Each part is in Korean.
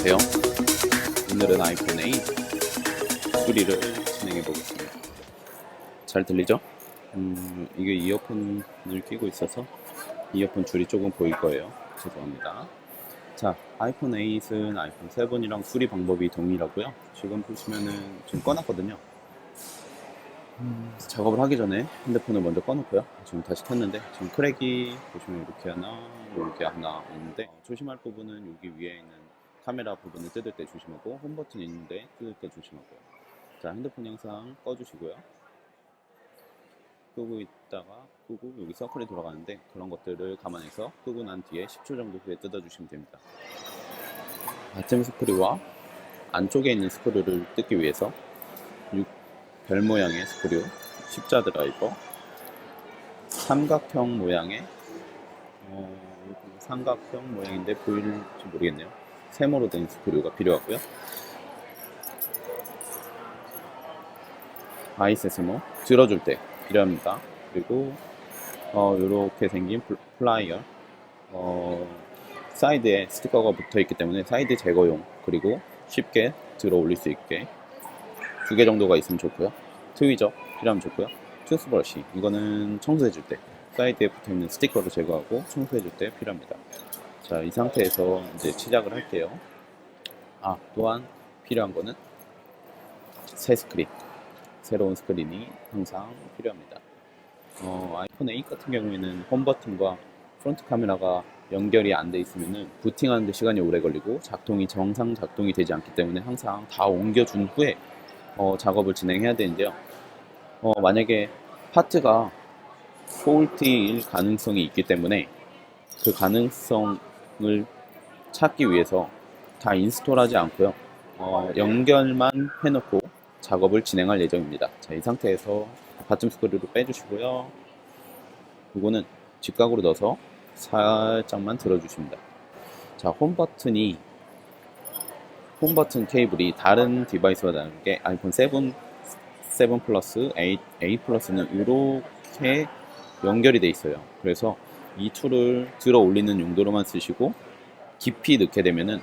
안녕하세요. 오늘은 아이폰 8 수리를 진행해 보겠습니다. 잘 들리죠? 이게 이어폰을 끼고 있어서 이어폰 줄이 조금 보일 거예요. 죄송합니다. 자, 아이폰 8은 아이폰 7이랑 수리 방법이 동일하고요. 지금 보시면은 지금 꺼놨거든요. 작업을 하기 전에 핸드폰을 먼저 꺼놓고요. 지금 다시 켰는데 지금 크랙이 보시면 이렇게 하나 있는데 조심할 부분은 여기 위에 있는 카메라 부분을 뜯을 때 조심하고 홈 버튼이 있는데 뜯을 때 조심하고요. 자, 핸드폰 영상 꺼주시고요. 끄고 있다가 끄고 여기 서클이 돌아가는데 그런 것들을 감안해서 끄고 난 뒤에 10초 정도 후에 뜯어주시면 됩니다. 바텀 스크류와 안쪽에 있는 스크류를 뜯기 위해서 별 모양의 스크류, 십자 드라이버, 삼각형 모양의 삼각형 모양인데 보일지 모르겠네요. 세모로 된 스크류가 필요하고요. 아이스 세모 들어줄 때 필요합니다. 그리고 이렇게 생긴 플라이어, 사이드에 스티커가 붙어 있기 때문에 사이드 제거용, 그리고 쉽게 들어 올릴 수 있게 2개 정도가 있으면 좋고요. 트위저 필요하면 좋고요. 투스브러시, 이거는 청소해줄 때 사이드에 붙어있는 스티커를 제거하고 청소해줄 때 필요합니다. 자, 이 상태에서 이제 시작을 할게요. 또한 필요한 거는 새 스크린, 새로운 스크린이 항상 필요합니다. 아이폰 8 같은 경우에는 홈 버튼과 프론트 카메라가 연결이 안 돼 있으면은 부팅하는데 시간이 오래 걸리고 정상 작동이 되지 않기 때문에 항상 다 옮겨준 후에 작업을 진행해야 되는데요. 만약에 파트가 폴트일 가능성이 있기 때문에 그 가능성을 찾기 위해서 다 인스톨하지 않고요. 연결만 해놓고 작업을 진행할 예정입니다. 자, 이 상태에서 바텀 스크류를 빼주시고요. 이거는 직각으로 넣어서 살짝만 들어주십니다. 자, 홈 버튼 케이블이 다른 디바이스와 다르게 아이폰 7 플러스, 8 플러스는 이렇게 연결이 돼 있어요. 그래서 이 툴을 들어 올리는 용도로만 쓰시고 깊이 넣게 되면은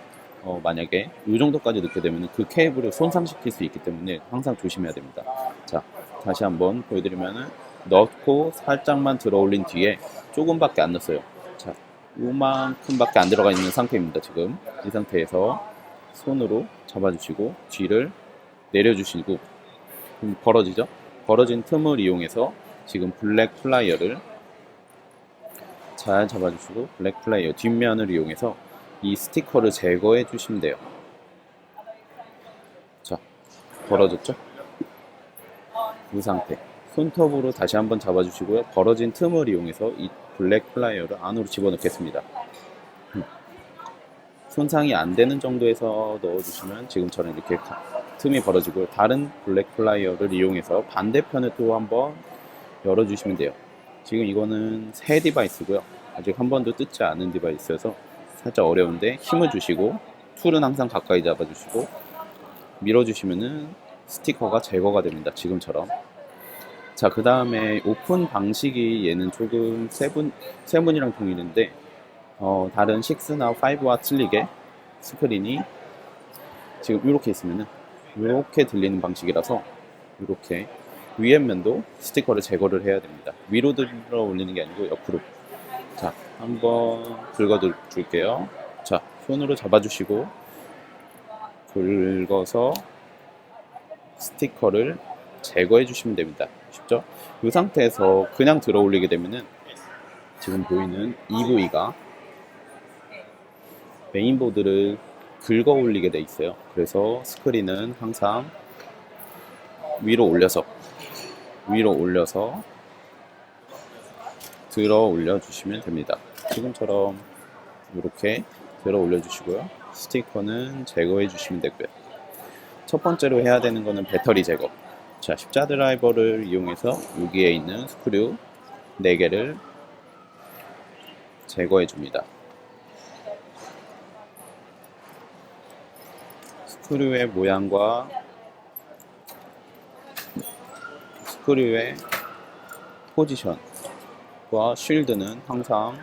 만약에 이 정도까지 넣게 되면은 그 케이블을 손상시킬 수 있기 때문에 항상 조심해야 됩니다. 자, 다시 한번 보여드리면은 넣고 살짝만 들어 올린 뒤에 조금밖에 안 넣었어요. 자, 요만큼밖에 안 들어가 있는 상태입니다. 지금 이 상태에서 손으로 잡아주시고 뒤를 내려주시고 벌어지죠? 벌어진 틈을 이용해서 지금 블랙 플라이어를 잘 잡아주시고 블랙 플라이어 뒷면을 이용해서 이 스티커를 제거해 주시면 돼요. 자, 벌어졌죠? 이 상태. 손톱으로 다시 한번 잡아주시고요. 벌어진 틈을 이용해서 이 블랙 플라이어를 안으로 집어넣겠습니다. 손상이 안 되는 정도에서 넣어주시면 지금처럼 이렇게 틈이 벌어지고 다른 블랙 플라이어를 이용해서 반대편을 또 한번 열어주시면 돼요. 지금 이거는 새 디바이스고요. 아직 한 번도 뜯지 않은 디바이스여서 살짝 어려운데 힘을 주시고 툴은 항상 가까이 잡아주시고 밀어주시면은 스티커가 제거가 됩니다. 지금처럼. 자, 그 다음에 오픈 방식이 얘는 조금 세븐이랑 동일한데 다른 6나 5와 틀리게 스크린이 지금 이렇게 있으면은 이렇게 들리는 방식이라서 이렇게 위에 면도 스티커를 제거를 해야 됩니다. 위로 들어 올리는 게 아니고 옆으로. 자, 한번 긁어 줄게요. 자, 손으로 잡아주시고 긁어서 스티커를 제거해 주시면 됩니다. 쉽죠? 이 상태에서 그냥 들어 올리게 되면은 지금 보이는 이 부위가 메인보드를 긁어 올리게 돼 있어요. 그래서 스크린은 항상 위로 올려서 들어 올려 주시면 됩니다. 지금처럼 이렇게 들어 올려 주시고요. 스티커는 제거해 주시면 되고요. 첫 번째로 해야 되는 거는 배터리 제거. 자, 십자 드라이버를 이용해서 여기에 있는 스크류 4개를 제거해 줍니다. 스크류의 모양과 스크류의 포지션과 쉴드는 항상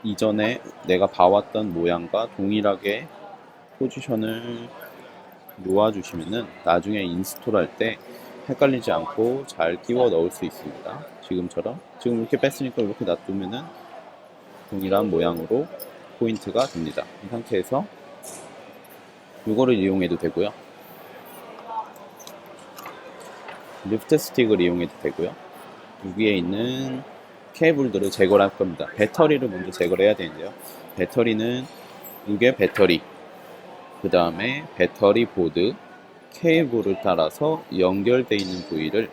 이전에 내가 봐왔던 모양과 동일하게 포지션을 놓아주시면은 나중에 인스톨 할 때 헷갈리지 않고 잘 끼워 넣을 수 있습니다. 지금처럼 지금 이렇게 뺐으니까 이렇게 놔두면은 동일한 모양으로 포인트가 됩니다. 이 상태에서 이거를 이용해도 되고요. 리프트 스틱을 이용해도 되고요. 여기에 있는 케이블들을 제거를 할 겁니다. 배터리를 먼저 제거를 해야 되는데요. 배터리는 이게 배터리, 그 다음에 배터리 보드, 케이블을 따라서 연결되어 있는 부위를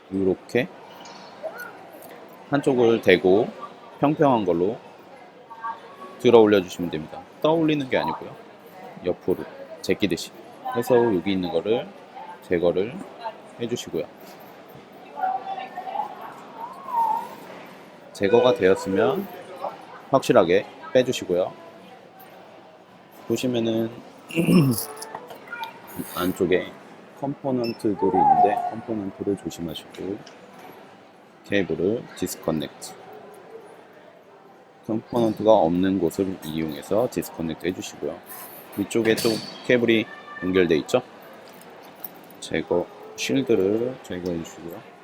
이렇게 한쪽을 대고 평평한 걸로 들어 올려주시면 됩니다. 떠올리는 게 아니고요. 옆으로 제끼듯이 해서 여기 있는 거를 제거를 해주시고요. 제거가 되었으면 확실하게 빼주시고요. 보시면은 안쪽에 컴포넌트들이 있는데 컴포넌트를 조심하시고 케이블을 디스커넥트, 컴포넌트가 없는 곳을 이용해서 디스커넥트 해주시고요. 위쪽에 또 케이블이 연결되어 있죠. 제거 쉴드를 제거해 주시고요.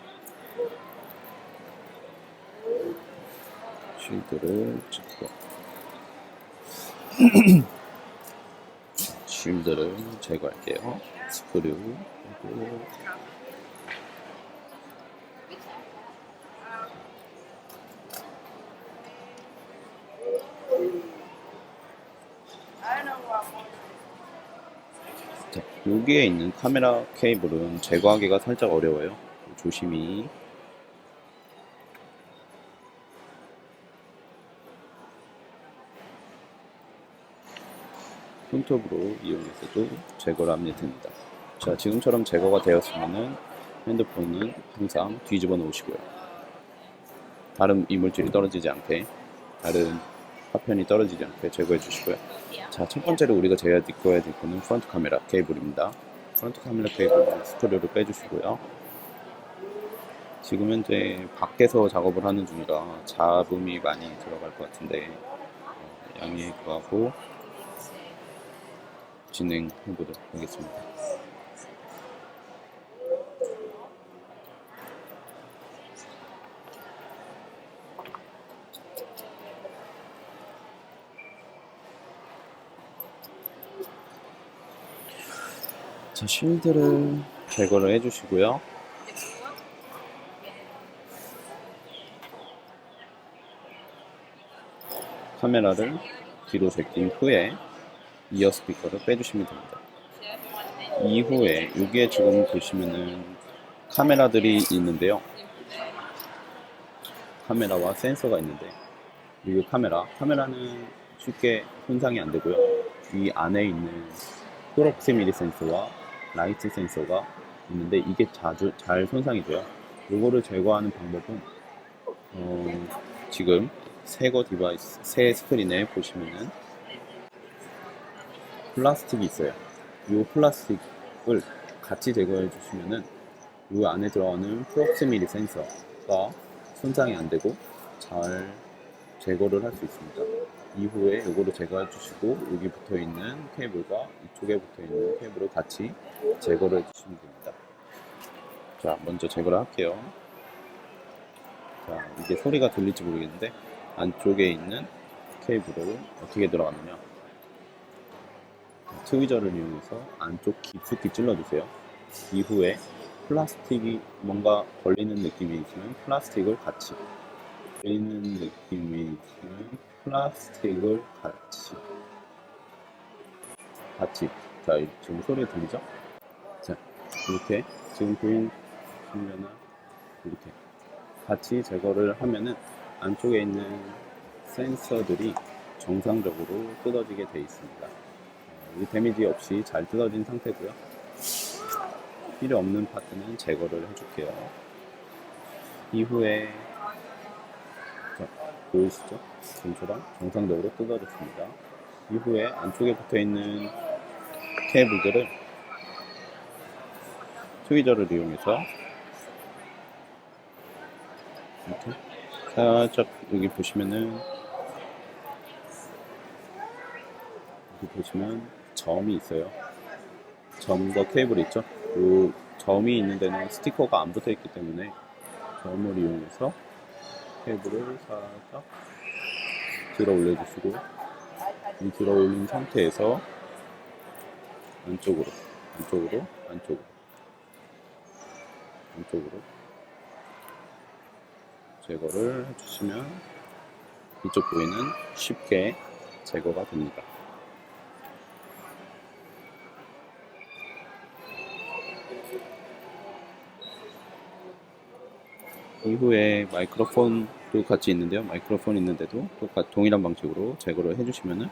쉴드를 제거 쉴드를 제거할게요. 스크류 그리고 자, 여기에 있는 카메라 케이블은 제거하기가 살짝 어려워요. 조심히 손톱으로 이용해서도 제거를 하면 됩니다. 자, 지금처럼 제거가 되었으면은 핸드폰은 항상 뒤집어 놓으시고요. 다른 이물질이 떨어지지 않게, 다른 파편이 떨어지지 않게 제거해 주시고요. 자, 첫 번째로 우리가 제거해야 될 거는 프론트 카메라 케이블입니다. 프론트 카메라 케이블 스크류를 빼주시고요. 지금 현재 밖에서 작업을 하는 중이라 잡음이 많이 들어갈 것 같은데 양해해 구하고 진행해 보도록 하겠습니다. 자, 쉴드를 제거를 해주시고요. 카메라를 뒤로 제낀 후에 이어 스피커를 빼주시면 됩니다. 이후에 여기에 지금 보시면은 카메라들이 있는데요. 카메라와 센서가 있는데 이 카메라는 쉽게 손상이 안 되고요. 이 안에 있는 프록시미티 센서와 라이트 센서가 있는데 이게 잘 손상이 돼요. 이거를 제거하는 방법은 지금 새 스크린에 보시면은 플라스틱이 있어요. 이 플라스틱을 같이 제거해 주시면은 이 안에 들어가는 프록시미티 센서가 손상이 안 되고 잘 제거를 할 수 있습니다. 이후에 이거를 제거해 주시고 여기 붙어 있는 케이블과 이쪽에 붙어 있는 케이블을 같이 제거를 해 주시면 됩니다. 자, 먼저 제거를 할게요. 자, 이게 소리가 들릴지 모르겠는데 안쪽에 있는 케이블을 어떻게 들어가느냐, 트위저를 이용해서 안쪽 깊숙이 찔러주세요. 이후에 플라스틱이 뭔가 걸리는 느낌이 있으면 플라스틱을 같이 자, 지금 소리가 들리죠? 자, 이렇게 지금 보이시면은 이렇게 같이 제거를 하면은 안쪽에 있는 센서들이 정상적으로 뜯어지게 되어 있습니다. 이 데미지 없이 잘 뜯어진 상태고요. 필요 없는 파트는 제거를 해줄게요. 이후에 자, 보이시죠? 지금처럼 정상적으로 뜯어졌습니다. 이후에 안쪽에 붙어있는 케이블들을 트위저를 이용해서 이렇게 살짝 여기 보시면은 여기 보시면 점이 있어요. 점과 케이블이 있죠. 이 점이 있는 데는 스티커가 안 붙어 있기 때문에 점을 이용해서 케이블을 살짝 들어 올려주시고, 이 들어 올린 상태에서 안쪽으로 제거를 해주시면 이쪽 부위는 쉽게 제거가 됩니다. 이후에 마이크로폰도 같이 있는데요. 마이크로폰 있는데도 동일한 방식으로 제거를 해주시면은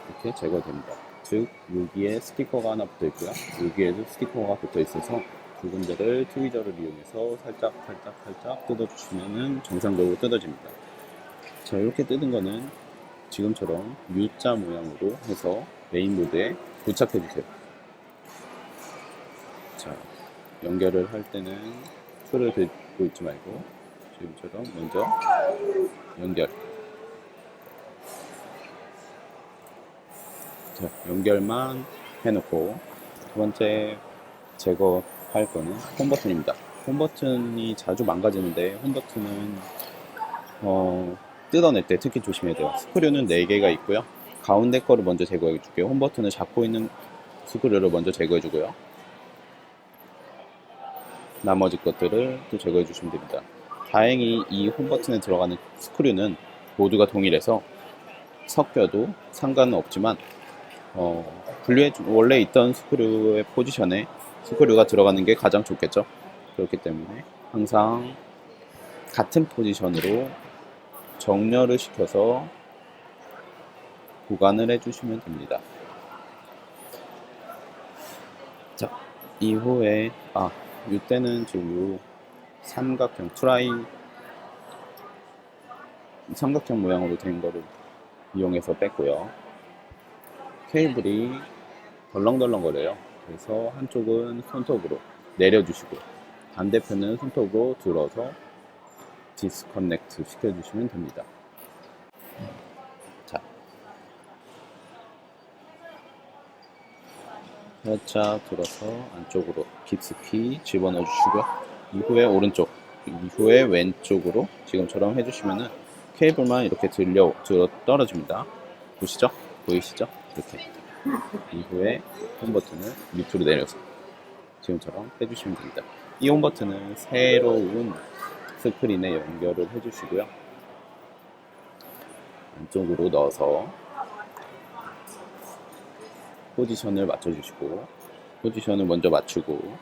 이렇게 제거됩니다. 즉, 여기에 스티커가 하나 붙어 있고요. 여기에도 스티커가 붙어 있어서 두 군데를 트위저를 이용해서 살짝 뜯어주시면은 정상적으로 뜯어집니다. 자, 이렇게 뜯은 거는 지금처럼 U자 모양으로 해서 메인보드에 부착해주세요. 자, 연결을 할 때는 틀을 들고 있지 말고 지금처럼 먼저 연결. 자, 연결만 해놓고 두 번째 제거할 거는 홈 버튼입니다. 홈 버튼이 자주 망가지는데 홈 버튼은 뜯어낼 때 특히 조심해야 돼요. 스크류는 4개가 있고요. 가운데 거를 먼저 제거해 줄게요. 홈 버튼을 잡고 있는 스크류를 먼저 제거해 주고요. 나머지 것들을 또 제거해 주시면 됩니다. 다행히 이 홈 버튼에 들어가는 스크류는 모두가 동일해서 섞여도 상관은 없지만 원래 있던 스크류의 포지션에 스크류가 들어가는 게 가장 좋겠죠. 그렇기 때문에 항상 같은 포지션으로 정렬을 시켜서 보관을 해주시면 됩니다. 자, 이후에 이때는 지금 삼각형 삼각형 모양으로 된 거를 이용해서 뺐고요. 케이블이 덜렁덜렁 거려요. 그래서 한쪽은 손톱으로 내려주시고 반대편은 손톱으로 들어서 디스커넥트 시켜주시면 됩니다. 자, 살짝 들어서 안쪽으로 깊숙이 집어넣어 주시고요. 이후에 왼쪽으로 지금처럼 해주시면은 케이블만 이렇게 들어 떨어집니다. 보이시죠? 이렇게. 이후에 홈 버튼을 밑으로 내려서 지금처럼 해주시면 됩니다. 이 홈 버튼은 새로운 스크린에 연결을 해주시고요. 안쪽으로 넣어서 포지션을 맞춰주시고, 포지션을 먼저 맞추고,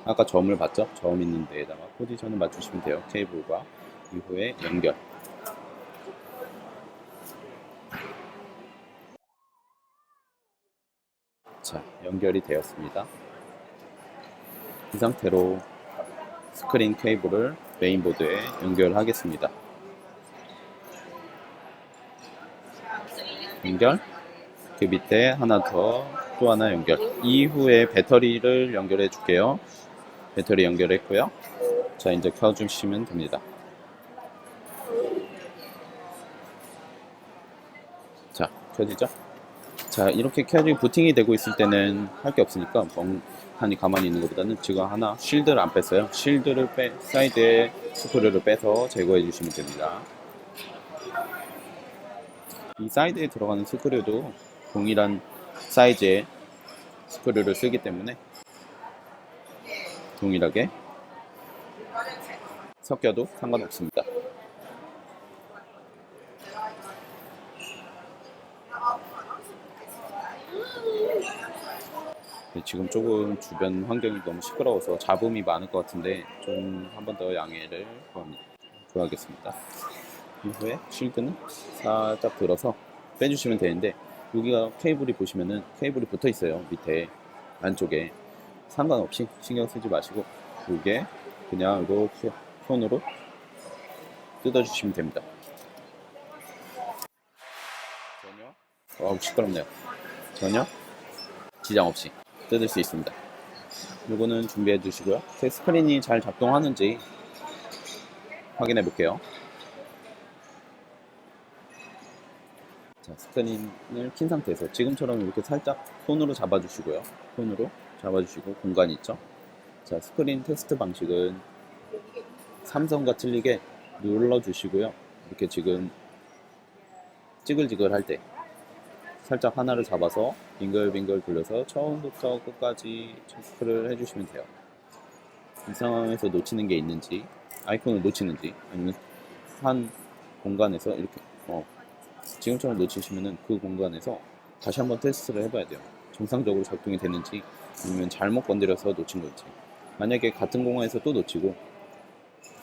아까 점을 봤죠? 점 있는 데에다가 포지션을 맞추시면 돼요. 케이블과. 이후에 연결. 자, 연결이 되었습니다. 이 상태로 스크린 케이블을 메인보드에 연결하겠습니다. 연결. 그 밑에 또 하나 연결. 이후에 배터리를 연결해 줄게요. 배터리 연결했고요. 자, 이제 켜주시면 됩니다. 자, 켜지죠? 자, 이렇게 켜지고 부팅이 되고 있을 때는 할 게 없으니까 멍하니 가만히 있는 것보다는 지금 하나 실드를 안 뺐어요. 실드를 사이드에 스크류를 빼서 제거해 주시면 됩니다. 이 사이드에 들어가는 스크류도 동일한 사이즈의 스크류를 쓰기 때문에 동일하게 섞여도 상관없습니다. 지금 조금 주변 환경이 너무 시끄러워서 잡음이 많을 것 같은데 좀 한 번 더 양해를 구하겠습니다. 이후에 실드는 살짝 들어서 빼주시면 되는데, 여기가 케이블이 보시면은 케이블이 붙어 있어요. 밑에 안쪽에. 상관없이 신경 쓰지 마시고 이게 그냥 이렇게 손으로 뜯어주시면 됩니다. 시끄럽네요. 전혀 지장 없이 뜯을 수 있습니다. 요거는 준비해 주시고요. 제 스크린이 잘 작동하는지 확인해 볼게요. 자, 스크린을 킨 상태에서 지금처럼 이렇게 살짝 손으로 잡아주시고요. 손으로 잡아주시고 공간이 있죠. 자, 스크린 테스트 방식은 삼성과 틀리게 눌러주시고요. 이렇게 지금 찌글찌글 할 때 살짝 하나를 잡아서 빙글빙글 돌려서 처음부터 끝까지 체크를 해주시면 돼요. 이 상황에서 놓치는 게 있는지, 아이콘을 놓치는지, 아니면 한 공간에서 이렇게 지금처럼 놓치시면은 그 공간에서 다시 한번 테스트를 해봐야 돼요. 정상적으로 작동이 되는지, 아니면 잘못 건드려서 놓친 건지. 만약에 같은 공간에서 또 놓치고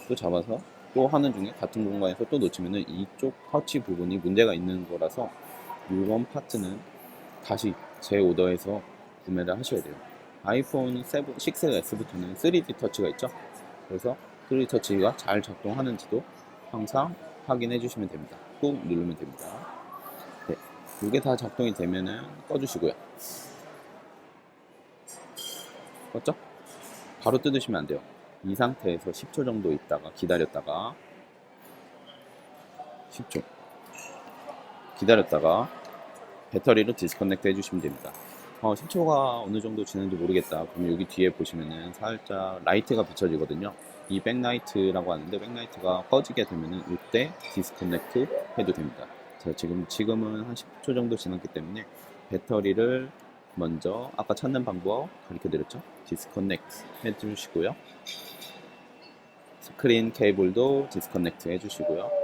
또 잡아서 또 하는 중에 같은 공간에서 또 놓치면은 이쪽 터치 부분이 문제가 있는 거라서 이번 파트는 다시 재오더해서 구매를 하셔야 돼요. 아이폰 7, 6S부터는 3D 터치가 있죠. 그래서 3D 터치가 잘 작동하는지도 항상 확인해 주시면 됩니다. 꾹 누르면 됩니다. 네, 이게 다 작동이 되면은 꺼주시고요. 껐죠? 바로 뜯으시면 안 돼요. 이 상태에서 10초 정도 있다가 기다렸다가 10초 기다렸다가 배터리를 디스커넥트 해주시면 됩니다. 10초가 어느 정도 지는지 모르겠다. 그럼 여기 뒤에 보시면은 살짝 라이트가 비춰지거든요. 이 백라이트라고 하는데 백라이트가 꺼지게 되면은 이때 디스커넥트 해도 됩니다. 자, 지금은 한 10초 정도 지났기 때문에 배터리를 먼저 아까 찾는 방법 가르쳐 드렸죠. 디스커넥트 해주시고요. 스크린 케이블도 디스커넥트 해주시고요.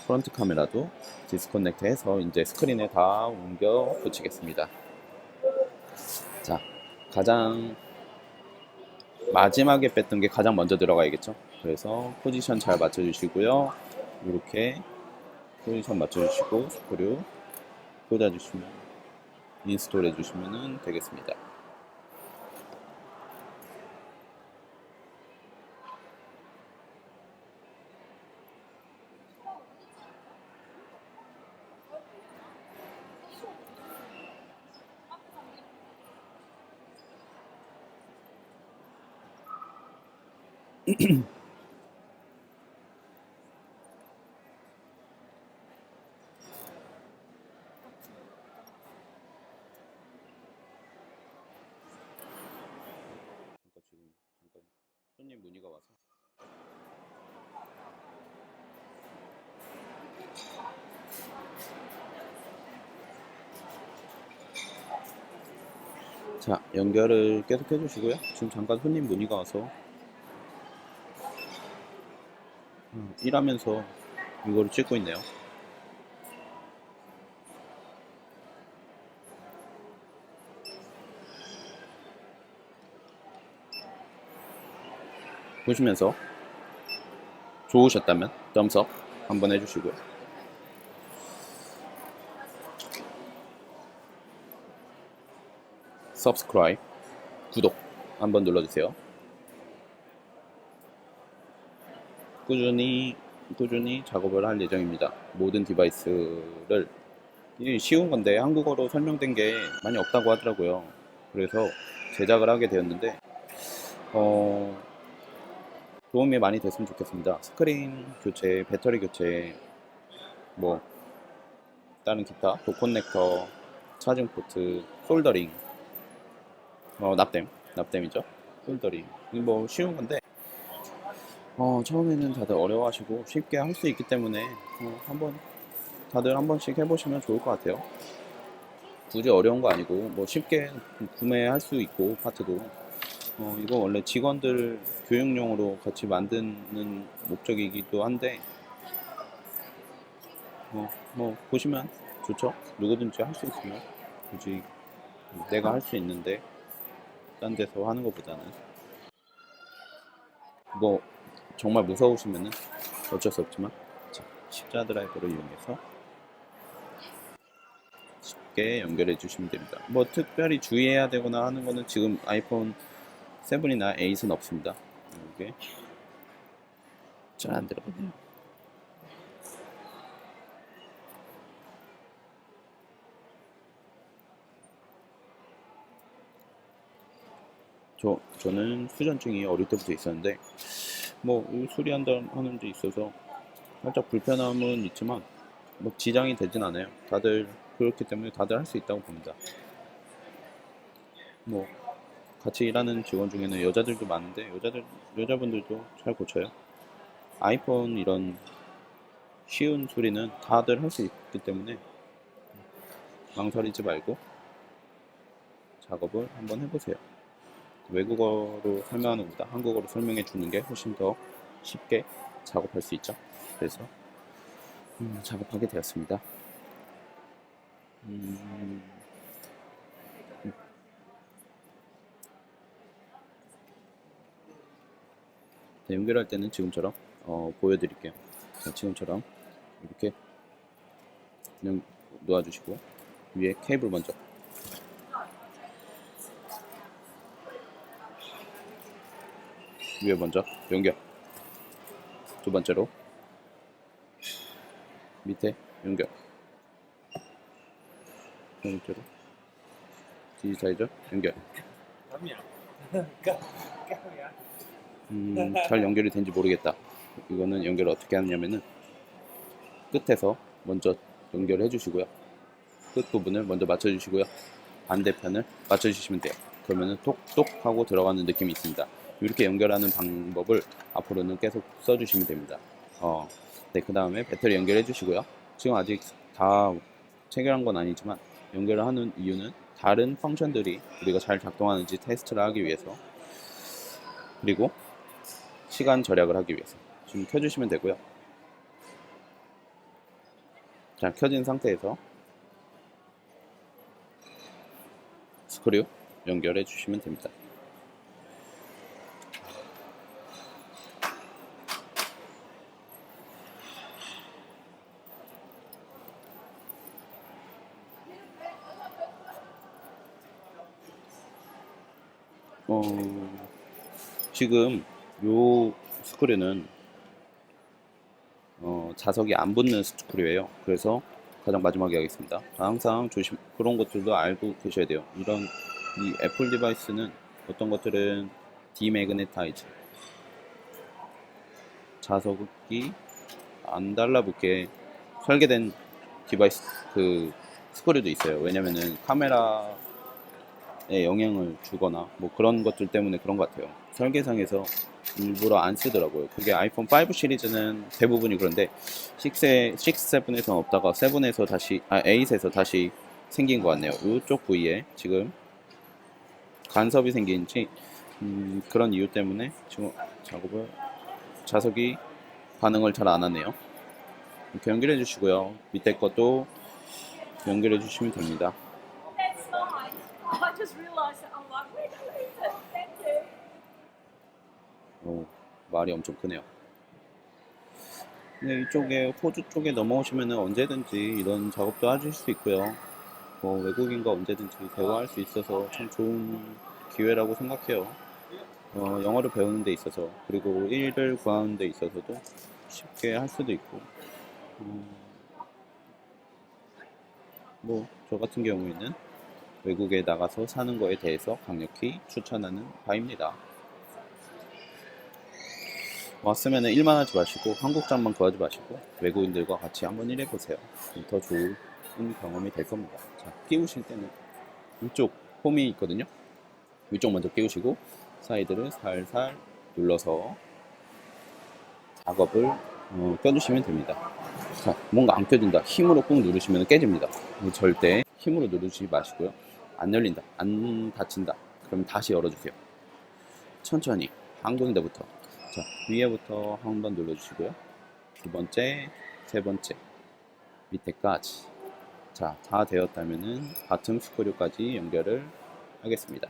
프론트 카메라도 디스커넥트 해서 이제 스크린에 다 옮겨 붙이겠습니다. 자, 가장 마지막에 뺐던 게 가장 먼저 들어가야겠죠. 그래서 포지션 잘 맞춰주시고요. 이렇게 포지션 맞춰주시고 스크류 꽂아주시면 인스톨 해주시면 되겠습니다. 잠깐 손님 문의가 와서 자, 연결을 계속 해주시고요. 지금 잠깐 손님 문의가 와서 일하면서 이거를 찍고 있네요. 보시면서 좋으셨다면 덤스업 한번 해주시고요. subscribe 구독 한번 눌러주세요. 꾸준히 작업을 할 예정입니다. 모든 디바이스를 쉬운 건데 한국어로 설명된 게 많이 없다고 하더라고요. 그래서 제작을 하게 되었는데 도움이 많이 됐으면 좋겠습니다. 스크린 교체, 배터리 교체, 뭐 다른 기타, 도 커넥터, 차징 포트, 솔더링, 납땜이죠. 솔더링. 뭐 쉬운 건데 처음에는 다들 어려워하시고 쉽게 할 수 있기 때문에 다들 한 번씩 해보시면 좋을 것 같아요. 굳이 어려운 거 아니고 뭐 쉽게 구매할 수 있고 파트도 이거 원래 직원들 교육용으로 같이 만드는 목적이기도 한데 뭐 보시면 좋죠. 누구든지 할 수 있으면 굳이 내가 할 수 있는데 딴 데서 하는 것보다는 뭐 정말 무서우시면은 어쩔 수 없지만 자, 십자 드라이버를 이용해서 쉽게 연결해 주시면 됩니다. 뭐 특별히 주의해야 되거나 하는 거는 지금 아이폰 7이나 8은 없습니다. 이게 잘 안 들어가네요. 저는 후전증이 어릴 때부터 있었는데 뭐 수리한다 하는 데 있어서 살짝 불편함은 있지만 뭐 지장이 되진 않아요. 다들 그렇기 때문에 다들 할 수 있다고 봅니다. 뭐 같이 일하는 직원 중에는 여자들도 많은데 여자분들도 잘 고쳐요. 아이폰 이런 쉬운 소리는 다들 할 수 있기 때문에 망설이지 말고 작업을 한번 해보세요. 외국어로 설명하는 것보다 한국어로 설명해 주는 게 훨씬 더 쉽게 작업할 수 있죠. 그래서 작업하게 되었습니다. 네, 연결할 때는 지금처럼 보여드릴게요. 자, 지금처럼 이렇게 그냥 놓아주시고 위에 케이블 먼저 위에 먼저 연결. 두 번째로 밑에 연결. 세 번째로 디지타이저 연결. 잘 연결이 된지 모르겠다. 이거는 연결을 어떻게 하냐면은 끝에서 먼저 연결해 주시고요. 끝 부분을 먼저 맞춰 주시고요. 반대편을 맞춰 주시면 돼요. 그러면은 톡톡 하고 들어가는 느낌이 있습니다. 이렇게 연결하는 방법을 앞으로는 계속 써 주시면 됩니다. 네, 그 다음에 배터리 연결해 주시고요. 지금 아직 다 체결한 건 아니지만 연결을 하는 이유는 다른 펑션들이 우리가 잘 작동하는지 테스트를 하기 위해서, 그리고 시간 절약을 하기 위해서 지금 켜주시면 되고요. 자, 켜진 상태에서 스크류 연결해 주시면 됩니다. 지금 요 스크류는 자석이 안 붙는 스크류예요. 그래서 가장 마지막에 하겠습니다. 항상 그런 것들도 알고 계셔야 돼요. 이 애플 디바이스는 어떤 것들은 디매그네타이즈, 자석이 안 달라붙게 설계된 디바이스 그 스크류도 있어요. 왜냐면은 카메라에 영향을 주거나 뭐 그런 것들 때문에 그런 것 같아요. 설계상에서 일부러 안 쓰더라고요. 그게 아이폰 5 시리즈는 대부분이 그런데 6, 7에서는 없다가 7에서 다시 8에서 다시 생긴 것 같네요. 이쪽 부위에 지금 간섭이 생긴지 그런 이유 때문에 지금 자석이 반응을 잘 안 하네요. 이렇게 연결해 주시고요. 밑에 것도 연결해 주시면 됩니다. 말이 엄청 크네요. 네, 이쪽에 호주 쪽에 넘어오시면 언제든지 이런 작업도 하실 수 있고요. 외국인과 언제든지 대화할 수 있어서 참 좋은 기회라고 생각해요. 영어를 배우는 데 있어서, 그리고 일을 구하는 데 있어서도 쉽게 할 수도 있고, 저 같은 경우에는 외국에 나가서 사는 거에 대해서 강력히 추천하는 바입니다. 왔으면 일만 하지 마시고 한국 장만 구하지 마시고 외국인들과 같이 한번 일해보세요. 더 좋은 경험이 될 겁니다. 자, 끼우실 때는 이쪽 홈이 있거든요. 이쪽 먼저 끼우시고 사이드를 살살 눌러서 작업을 껴주시면 됩니다. 자, 뭔가 안 껴진다, 힘으로 꾹 누르시면 깨집니다. 절대 힘으로 누르지 마시고요. 안 열린다, 안 닫힌다, 그럼 다시 열어주세요. 천천히 한 군데부터, 자, 위에부터 한번 눌러주시고요. 두 번째, 세 번째, 밑에까지. 자, 다 되었다면은 바텀 스크류까지 연결을 하겠습니다.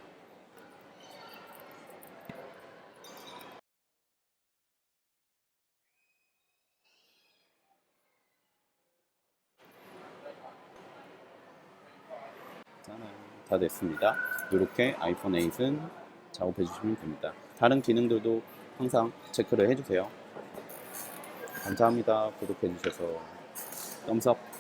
다 됐습니다. 이렇게 아이폰 8은 작업해 주시면 됩니다. 다른 기능들도 항상 체크를 해주세요. 감사합니다. 구독해 주셔서 썸스업.